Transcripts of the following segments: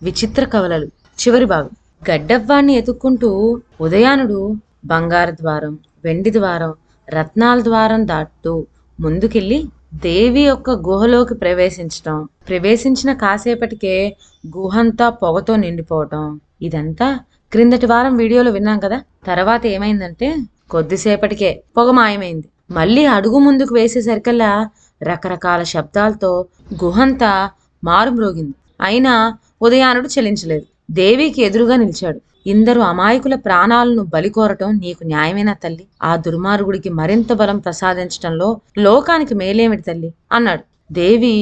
విచిత్ర కవలలు చివరి భాగం. గడ్డవ్వాణ్ణి ఎతుక్కుంటూ ఉదయానుడు బంగారు ద్వారం, వెండి ద్వారం, రత్నాల ద్వారం దాటుతూ ముందుకెళ్ళి దేవి యొక్క గుహలోకి ప్రవేశించిన కాసేపటికే గుహంతా పొగతో నిండిపోవటం. ఇదంతా క్రిందటి వారం వీడియోలో విన్నాం కదా. తర్వాత ఏమైందంటే కొద్దిసేపటికే పొగ మాయమైంది. మళ్ళీ అడుగు ముందుకు వేసేసరికల్లా రకరకాల శబ్దాలతో గుహంతా మారుమ్రోగింది. అయినా ఉదయానుడు చెలించలేదు. దేవికి ఎదురుగా నిలిచాడు. ఇందరు అమాయకుల ప్రాణాలను బలికోరటం నీకు న్యాయమేనా తల్లి? ఆ దుర్మార్గుడికి మరింత బలం ప్రసాదించటంలో లోకానికి మేలేమిటి తల్లి అన్నాడు. దేవి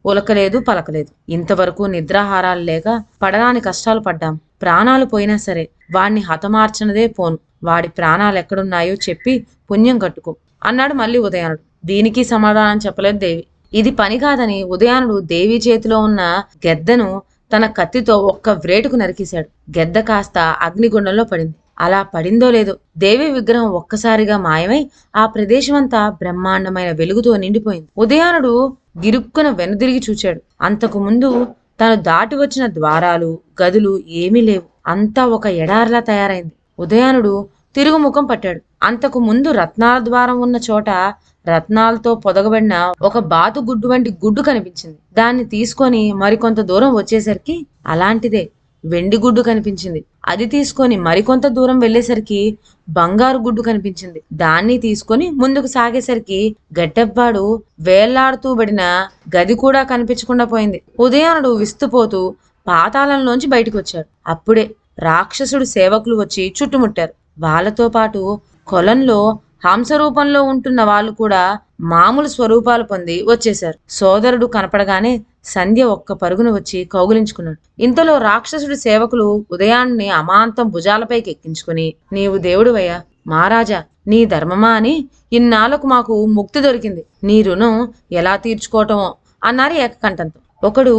ఉలకలేదు పలకలేదు. ఇంతవరకు నిద్రాహారాలు లేక పడరాని కష్టాలు పడ్డాం. ప్రాణాలు పోయినా సరే వాణ్ణి హతమార్చనదే పోను. వాడి ప్రాణాలు ఎక్కడున్నాయో చెప్పి పుణ్యం కట్టుకో అన్నాడు మళ్ళీ ఉదయానుడు. దీనికి సమాధానం చెప్పలేదు దేవి. ఇది పని కాదని ఉదయానుడు దేవి చేతిలో ఉన్న గెద్దను తన కత్తితో ఒక్క వ్రేటుకు నరికేశాడు. గెద్ద కాస్త అగ్నిగుండంలో పడింది. అలా పడిందో లేదో దేవి విగ్రహం ఒక్కసారిగా మాయమై ఆ ప్రదేశమంతా బ్రహ్మాండమైన వెలుగుతో నిండిపోయింది. ఉదయానుడు గిరుక్కున వెనుదిరిగి చూచాడు. అంతకు ముందు తను దాటి వచ్చిన ద్వారాలు, గదులు ఏమీ లేవు. అంతా ఒక ఎడారిలా తయారైంది. ఉదయానుడు తిరుగుముఖం పట్టాడు. అంతకు ముందు రత్నాల ద్వారం ఉన్న చోట రత్నాలతో పొదగబడిన ఒక బాతు గుడ్డు వంటి గుడ్డు కనిపించింది. దాన్ని తీసుకొని మరికొంత దూరం వచ్చేసరికి అలాంటిదే వెండి గుడ్డు కనిపించింది. అది తీసుకొని మరికొంత దూరం వెళ్లేసరికి బంగారు గుడ్డు కనిపించింది. దాన్ని తీసుకొని ముందుకు సాగేసరికి గడ్డెవ్వాడు వేళ్లాడుతూ పడిన గది కూడా కనిపించకుండా పోయింది. ఉదయానుడు విస్తుపోతూ పాతాళంలోంచి బయటకు వచ్చాడు. అప్పుడే రాక్షసుడు సేవకులు వచ్చి చుట్టుముట్టారు. వాళ్ళతో పాటు కొలంలో హంసరూపంలో ఉంటున్న వాళ్ళు కూడా మామూలు స్వరూపాలు పొంది వచ్చేశారు. సోదరుడు కనపడగానే సంధ్య ఒక్క పరుగున వచ్చి కౌగులించుకున్నాడు. ఇంతలో రాక్షసుడి సేవకులు ఉదయాన్ని అమాంతం భుజాలపైకి ఎక్కించుకుని, నీవు దేవుడువయ్యా మహారాజా, నీ ధర్మమా అని ఇన్నాళ్లకు మాకు ముక్తి దొరికింది. నీ రుణం ఎలా తీర్చుకోవటమో అన్నారు ఏకకంఠంతో. ఒకడు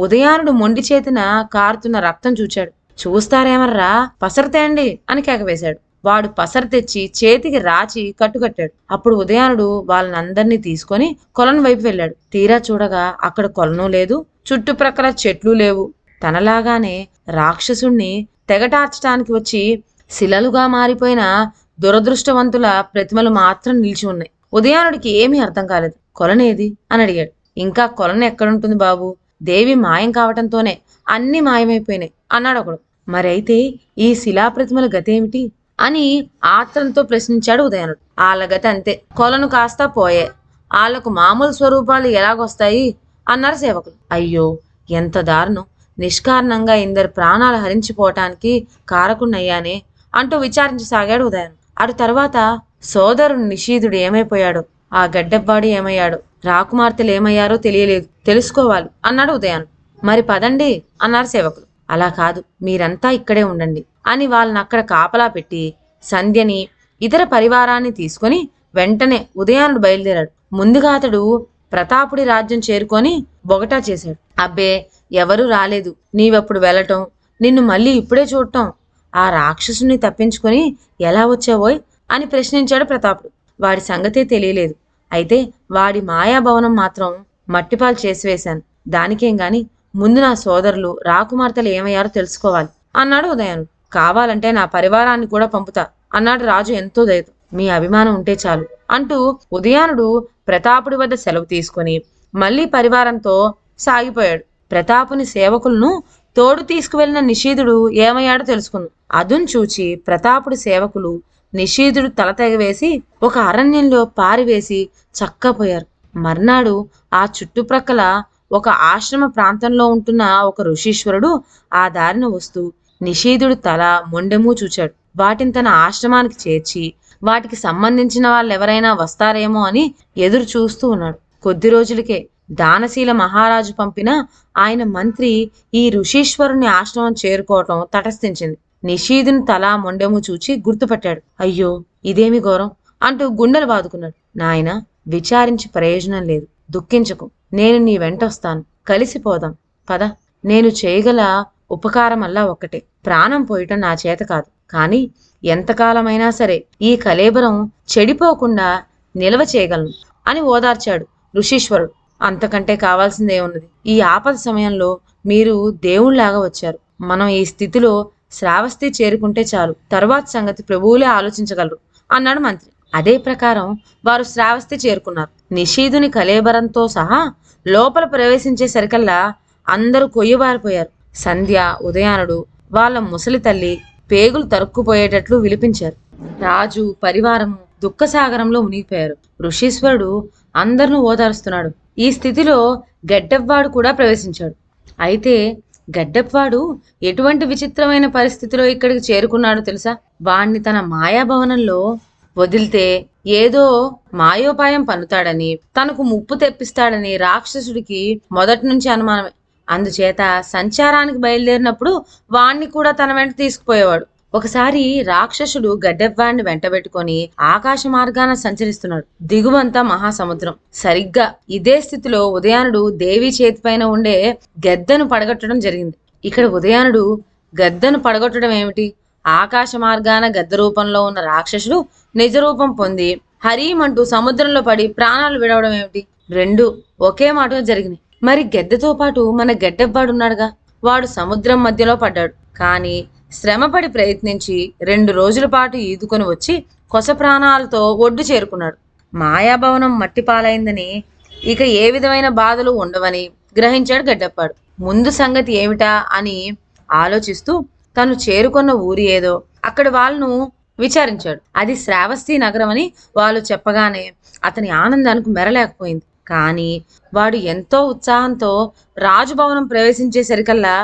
ఉదయానుడు మొండి చేతిన కారుతున్న రక్తం చూచాడు. చూస్తారేమర్రా, పసరు తేండి అని కేకవేశాడు. వాడు పసరు తెచ్చి చేతికి రాచి కట్టుకట్టాడు. అప్పుడు ఉదయానుడు వాళ్ళనందరినీ తీసుకొని కొలను వైపు వెళ్ళాడు. తీరా చూడగా అక్కడ కొలను లేదు, చుట్టుప్రక్కల చెట్లు లేవు. తనలాగానే రాక్షసుణ్ణి తెగటార్చడానికి వచ్చి శిలలుగా మారిపోయిన దురదృష్టవంతుల ప్రతిమలు మాత్రం నిలిచి ఉన్నాయి. ఉదయానుడికి ఏమీ అర్థం కాలేదు. కొలనేది అని అడిగాడు. ఇంకా కొలను ఎక్కడుంటుంది బాబు, దేవి మాయం కావటంతోనే అన్ని మాయమైపోయినాయి అన్నాడు ఒకడు. మరైతే ఈ శిలాప్రతిమల గతేమిటి అని ఆత్రంతో ప్రశ్నించాడు ఉదయానుడు. వాళ్ళ గతి అంతే, కొలను కాస్త పోయే, వాళ్లకు మామూలు స్వరూపాలు ఎలాగొస్తాయి అన్నారు సేవకులు. అయ్యో ఎంత దారుణం, నిష్కారణంగా ఇందరి ప్రాణాలు హరించిపోవటానికి కారకున్నయ్యానే అంటూ విచారించసాగాడు ఉదయానుడు. అటు తర్వాత సోదరుడు నిషీధుడు ఏమైపోయాడో, ఆ గడ్డెవ్వాడు ఏమయ్యాడో, రాకుమార్తెలు ఏమయ్యారో తెలియలేదు, తెలుసుకోవాలి అన్నాడు ఉదయానుడు. మరి పదండి అన్నారు సేవకులు. అలా కాదు, మీరంతా ఇక్కడే ఉండండి అని వాళ్ళని అక్కడ కాపలా పెట్టి సంధ్యని ఇతర పరివారాన్ని తీసుకొని వెంటనే ఉదయానుడు బయలుదేరాడు. ముందుగా అతడు ప్రతాపుడి రాజ్యం చేరుకొని బొగటా చేశాడు. అబ్బే ఎవరూ రాలేదు, నీవెప్పుడు వెళ్ళటం, నిన్ను మళ్ళీ ఇప్పుడే చూడటం, ఆ రాక్షసుని తప్పించుకొని ఎలా వచ్చావోయ్ అని ప్రశ్నించాడు ప్రతాపుడు. వాడి సంగతే తెలియలేదు, అయితే వాడి మాయాభవనం మాత్రం మట్టిపాలు చేసివేశాను, దానికేం గాని ముందు నా సోదరులు రాకుమార్తెలు ఏమయ్యారో తెలుసుకోవాలి అన్నాడు ఉదయానుడు. కావాలంటే నా పరివారాన్ని కూడా పంపుతా అన్నాడు రాజు ఎంతో దయతో. మీ అభిమానం ఉంటే చాలు అంటూ ఉదయానుడు ప్రతాపుడి వద్ద సెలవు తీసుకొని మళ్ళీ పరివారంతో సాగిపోయాడు. ప్రతాపుని సేవకులను తోడు తీసుకువెళ్లిన నిషీధుడు ఏమయ్యాడో తెలుసుకుంది. అదును చూచి ప్రతాపుడి సేవకులు నిషీధుడు తల తెగవేసి ఒక అరణ్యంలో పారివేసి చక్కపోయారు. మర్నాడు ఆ చుట్టుప్రక్కల ఒక ఆశ్రమ ప్రాంతంలో ఉంటున్న ఒక ఋషీశ్వరుడు ఆ దారిన వస్తూ నిషీధుడు తల మొండెము చూచాడు. వాటిని తన ఆశ్రమానికి చేర్చి వాటికి సంబంధించిన వాళ్ళెవరైనా వస్తారేమో అని ఎదురు చూస్తూ ఉన్నాడు. కొద్ది రోజులకే దానశీల మహారాజు పంపిన ఆయన మంత్రి ఈ ఋషీశ్వరుని ఆశ్రమం చేరుకోవటం తటస్థించింది. నిషీధుని తల మొండెము చూచి గుర్తుపట్టాడు. అయ్యో ఇదేమి ఘోరం అంటూ గుండెలు బాదుకున్నాడు. నాయన, విచారించి ప్రయోజనం లేదు, దుఃఖించకు, నేను నీ వెంటొస్తాను, కలిసిపోదాం పద. నేను చేయగల ఉపకారమల్లా ఒక్కటే, ప్రాణం పోయటం నా చేత కాదు, కానీ ఎంతకాలమైనా సరే ఈ కళేబరం చెడిపోకుండా నిల్వ చేయగలను అని ఓదార్చాడు ఋషీశ్వరుడు. అంతకంటే కావాల్సిందే ఉన్నది. ఈ ఆపద సమయంలో మీరు దేవుళ్లాగా వచ్చారు. మనం ఈ స్థితిలో శ్రావస్తి చేరుకుంటే చాలు, తరువాత సంగతి ప్రభువులే ఆలోచించగలరు అన్నాడు మంత్రి. అదే ప్రకారం వారు శ్రావస్తి చేరుకున్నారు. నిషీధుని కళేబరంతో సహా లోపల ప్రవేశించేసరికల్లా అందరూ కొయ్యబారిపోయారు. సంధ్య, ఉదయానుడు, వాళ్ళ ముసలి తల్లి పేగులు తరుక్కుపోయేటట్లు విలిపించారు. రాజు పరివారము దుఃఖసాగరంలో మునిగిపోయారు. ఋషీశ్వరుడు అందరినూ ఓదారుస్తున్నాడు. ఈ స్థితిలో గడ్డెవ్వాడు కూడా ప్రవేశించాడు. అయితే గడ్డెవ్వాడు ఎటువంటి విచిత్రమైన పరిస్థితిలో ఇక్కడికి చేరుకున్నాడో తెలుసా? వాణ్ణి తన మాయాభవనంలో వదిలితే ఏదో మాయోపాయం పన్నుతాడని, తనకు ముప్పు తెప్పిస్తాడని రాక్షసుడికి మొదటి నుంచి అనుమానమే. అందుచేత సంచారానికి బయలుదేరినప్పుడు వాణ్ణి కూడా తన వెంట తీసుకుపోయేవాడు. ఒకసారి రాక్షసుడు గడ్డెవ్వాడిని వెంటబెట్టుకొని ఆకాశ మార్గాన సంచరిస్తున్నాడు. దిగువంతా మహాసముద్రం. సరిగ్గా ఇదే స్థితిలో ఉదయానుడు దేవి చేతిపైన ఉండే గెద్దను పడగొట్టడం జరిగింది. ఇక్కడ ఉదయానుడు గద్దను పడగొట్టడం ఏమిటి? ఆకాశ మార్గాన గద్ద రూపంలో ఉన్న రాక్షసుడు నిజ రూపం పొంది హరీమంటూ సముద్రంలో పడి ప్రాణాలు విడవడం ఏమిటి? రెండు ఒకే మాటలో జరిగినాయి. మరి గెద్దతో పాటు మన గడ్డెవ్వాడున్నాడుగా, వాడు సముద్రం మధ్యలో పడ్డాడు. కానీ శ్రమపడి ప్రయత్నించి 2 రోజుల పాటు ఈదుకొని వచ్చి కొస ప్రాణాలతో ఒడ్డు చేరుకున్నాడు. మాయాభవనం మట్టిపాలైందని ఇక ఏ విధమైన బాధలు ఉండవని గ్రహించాడు గడ్డెవ్వాడు. ముందు సంగతి ఏమిటా అని ఆలోచిస్తూ తను చేరుకున్న ఊరి ఏదో అక్కడి వాళ్ళను విచారించాడు. అది శ్రావస్తి నగరం అని వాళ్ళు చెప్పగానే అతని ఆనందానికి మెరలేకపోయింది. కానీ వాడు ఎంతో ఉత్సాహంతో రాజభవనం ప్రవేశించేసరికల్లా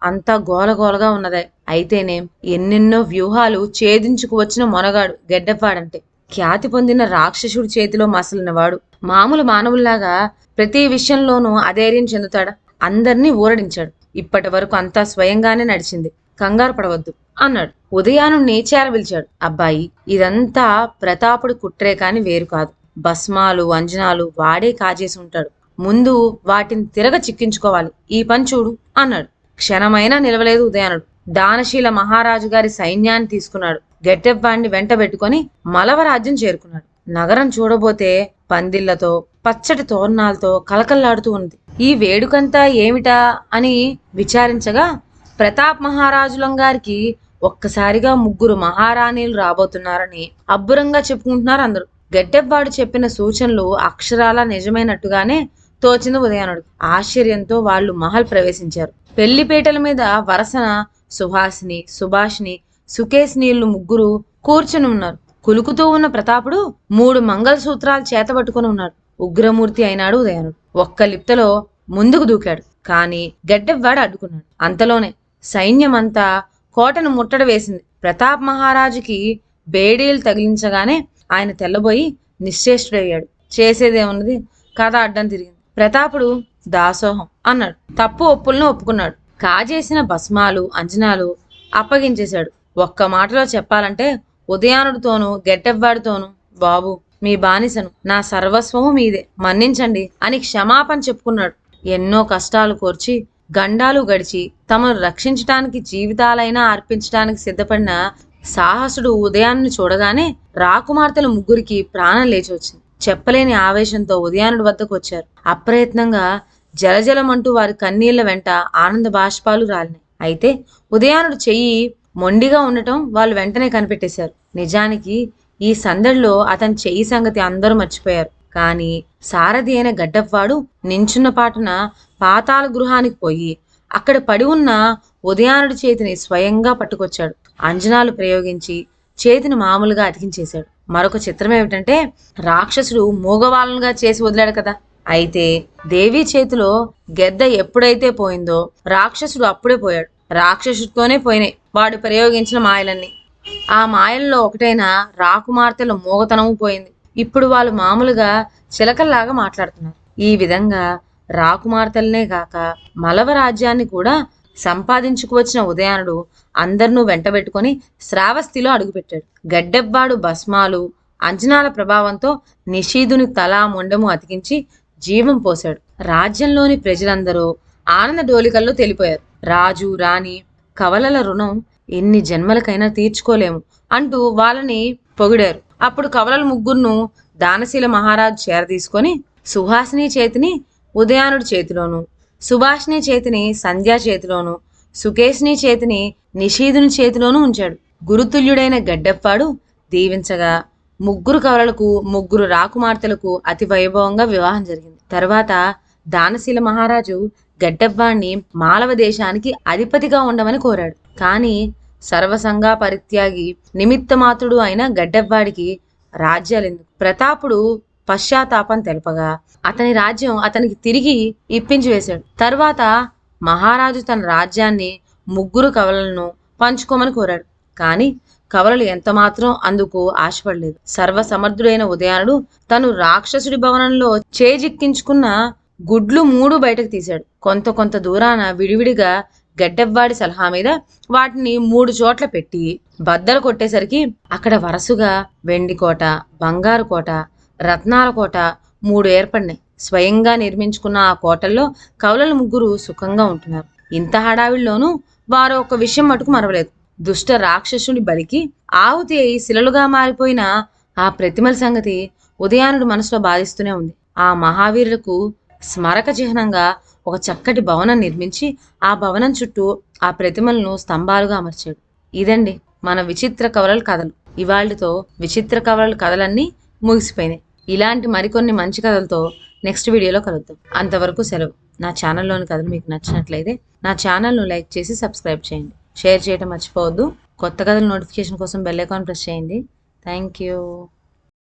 అంతా గోలగోలగా ఉన్నదే. అయితేనే ఎన్నెన్నో వ్యూహాలు ఛేదించుకు వచ్చిన మొనగాడు గడ్డెవ్వాడంటే. ఖ్యాతి పొందిన రాక్షసుడి చేతిలో మసలినవాడు మామూలు మానవుల్లాగా ప్రతి విషయంలోనూ అధైర్యం చెందుతాడా? అందరినీ ఊరడించాడు. ఇప్పటి వరకు అంతా స్వయంగానే నడిచింది, కంగారు పడవద్దు అన్నాడు. ఉదయానుణ్ణి చేరవిల్చాడు. అబ్బాయి, ఇదంతా ప్రతాపుడి కుట్రే కాని వేరు కాదు. భస్మాలు అంజనాలు వాడే కాజేసి ఉంటాడు. ముందు వాటిని తిరగ చిక్కించుకోవాలి. ఈ పని చూడు అన్నాడు. క్షణమైనా నిలవలేదు ఉదయానుడు. దానశీల మహారాజు గారి సైన్యాన్ని తీసుకున్నాడు. గడ్డెవ్వాడిని వెంటబెట్టుకొని మలవరాజ్యం చేరుకున్నాడు. నగరం చూడబోతే పందిళ్లతో పచ్చటి తోరణాలతో కలకల్లాడుతూ ఉంది. ఈ వేడుకంతా ఏమిటా అని విచారించగా ప్రతాప్ మహారాజులం గారికి ఒక్కసారిగా 3 మహారాణీలు రాబోతున్నారని అబ్బురంగా చెప్పుకుంటున్నారు అందరూ. గడ్డెవ్వాడు చెప్పిన సూచనలు అక్షరాలా నిజమైనట్టుగానే తోచింది ఉదయానుడు. ఆశ్చర్యంతో వాళ్ళు మహల్ ప్రవేశించారు. పెళ్లిపీటల మీద వరసన సుహాసిని, సుభాషిని, సుకేశినీళ్లు 3 కూర్చుని ఉన్నారు. కులుకుతూ ఉన్న ప్రతాపుడు 3 మంగళసూత్రాలు చేతబట్టుకుని ఉన్నాడు. ఉగ్రమూర్తి అయినాడు ఉదయానుడు. ఒక్క లిప్తలో ముందుకు దూకాడు. కానీ గడ్డెవ్వాడు అడ్డుకున్నాడు. అంతలోనే సైన్యమంతా కోటను ముట్టడి వేసింది. ప్రతాప్ మహారాజుకి బేడీలు తగిలించగానే ఆయన తెల్లబోయి నిశ్చేష్టుడయ్యాడు. చేసేదేమున్నది, కథ అడ్డం తిరిగింది. ప్రతాపుడు దాసోహం అన్నాడు. తప్పు ఒప్పులను ఒప్పుకున్నాడు. కాజేసిన భస్మాలు అంజనాలు అప్పగించేశాడు. ఒక్క మాటలో చెప్పాలంటే ఉదయానుడితోనూ గడ్డెవ్వాడితోనూ, బాబు మీ బానిసను, నా సర్వస్వము మీదే, మన్నించండి అని క్షమాపణ చెప్పుకున్నాడు. ఎన్నో కష్టాలు కోర్చి గండాలు గడిచి తమను రక్షించటానికి జీవితాలైనా అర్పించడానికి సిద్ధపడిన సాహసుడు ఉదయాన్ని చూడగానే రాకుమార్తెల 3కి ప్రాణం లేచి వచ్చింది. చెప్పలేని ఆవేశంతో ఉదయానుడి వద్దకు వచ్చారు. అప్రయత్నంగా జలజలమంటూ వారి కన్నీళ్ల వెంట ఆనంద బాష్పాలు రాలినాయి. అయితే ఉదయానుడు చెయ్యి మొండిగా ఉండటం వాళ్ళు వెంటనే కనిపెట్టేశారు. నిజానికి ఈ సందడిలో అతని చెయ్యి సంగతి అందరూ మర్చిపోయారు. కానీ సారథి అయిన గడ్డెవ్వాడు నించున్న పాటున పాతాళ గృహానికి పోయి అక్కడ పడి ఉన్న ఉదయానుడి చేతిని స్వయంగా పట్టుకొచ్చాడు. అంజనాలు ప్రయోగించి చేతిని మామూలుగా అతికించేశాడు. మరొక చిత్రం ఏమిటంటే, రాక్షసుడు మూగవాళ్ళనుగా చేసి వదిలాడు కదా. అయితే దేవి చేతిలో గెద్ద ఎప్పుడైతే పోయిందో రాక్షసుడు అప్పుడే పోయాడు. రాక్షసుడితోనే పోయినాయి వాడు ప్రయోగించిన మాయలన్నీ. ఆ మాయల్లో ఒకటైన రాకుమార్తెల మూగతనము పోయింది. ఇప్పుడు వాళ్ళు మామూలుగా చిలకల్లాగా మాట్లాడుతున్నారు. ఈ విధంగా రాకుమార్తెలనే గాక మలవ రాజ్యాన్ని కూడా సంపాదించుకువచ్చిన ఉదయానుడు అందరినూ వెంటబెట్టుకొని శ్రావస్తిలో అడుగుపెట్టాడు. గడ్డెవ్వాడు భస్మాలు అంజనాల ప్రభావంతో నిషీధుని తల మొండెము అతికించి జీవం పోశాడు. రాజ్యంలోని ప్రజలందరూ ఆనంద డోలికల్లో తెలిపోయారు. రాజు రాణి కవలల రుణం ఎన్ని జన్మలకైనా తీర్చుకోలేము అంటూ వాళ్ళని పొగిడారు. అప్పుడు కవలల 3ను దానశీల మహారాజు చేరదీసుకొని సుహాసిని చేతిని ఉదయానుడి చేతిలోను, సుభాషిణి చేతిని సంధ్య చేతిలోను, సుకేష్ని చేతిని నిషీధుని చేతిలోనూ ఉంచాడు. గురుతుల్యుడైన గడ్డెప్పాడు దీవించగా ముగ్గురు కవలలకు, ముగ్గురు రాకుమార్తెలకు అతి వైభవంగా వివాహం జరిగింది. తర్వాత దానశీల మహారాజు గడ్డెవ్వాణ్ణి మాలవ దేశానికి అధిపతిగా ఉండమని కోరాడు. కానీ సర్వసంగా పరిత్యాగి నిమిత్తమాత్రుడు అయిన గడ్డెవ్వాడికి రాజ్యాలెందుకు? ప్రతాపుడు పశ్చాత్తాపం తెలపగా అతని రాజ్యం అతనికి తిరిగి ఇప్పించి వేశాడు. తర్వాత మహారాజు తన రాజ్యాన్ని ముగ్గురు కవలలను పంచుకోమని కోరాడు. కానీ కవలలు ఎంతమాత్రం అందుకు ఆశపడలేదు. సర్వసమర్థుడైన ఉదయానుడు తను రాక్షసుడి భవనంలో చేజిక్కించుకున్న గుడ్లు 3 బయటకు తీశాడు. కొంత దూరాన విడివిడిగా గడ్డెవ్వాడి సలహా మీద వాటిని 3 చోట్ల పెట్టి బద్దలు కొట్టేసరికి అక్కడ వరుసగా వెండి కోట, బంగారు కోట, రత్నాల కోట 3 ఏర్పడినాయి. స్వయంగా నిర్మించుకున్న ఆ కోటల్లో కవలలు ముగ్గురు సుఖంగా ఉంటున్నారు. ఇంత హడావిల్లోనూ వారు ఒక విషయం మటుకు మరవలేదు. దుష్ట రాక్షసుని బలికి ఆహుతి అయి శిలలుగా మారిపోయిన ఆ ప్రతిమల సంగతి ఉదయానుడు మనసులో బాధిస్తూనే ఉంది. ఆ మహావీరులకు స్మరక చిహ్నంగా ఒక చక్కటి భవనం నిర్మించి ఆ భవనం చుట్టూ ఆ ప్రతిమలను స్తంభాలుగా అమర్చాడు. ఇదండి మన విచిత్ర కవలల కథలు. ఇవాళ్టితో విచిత్ర కవలల కథలన్నీ ముగిసిపోయినాయి. ఇలాంటి మరికొన్ని మంచి కథలతో నెక్స్ట్ వీడియోలో కలుద్దాం. అంతవరకు సెలవు. నా ఛానల్లోని కథలు మీకు నచ్చినట్లయితే నా ఛానల్ను లైక్ చేసి సబ్స్క్రైబ్ చేయండి. షేర్ చేయడం మర్చిపోవద్దు. కొత్త కథల నోటిఫికేషన్ కోసం బెల్ ఐకాన్ ప్రెస్ చేయండి. Thank you.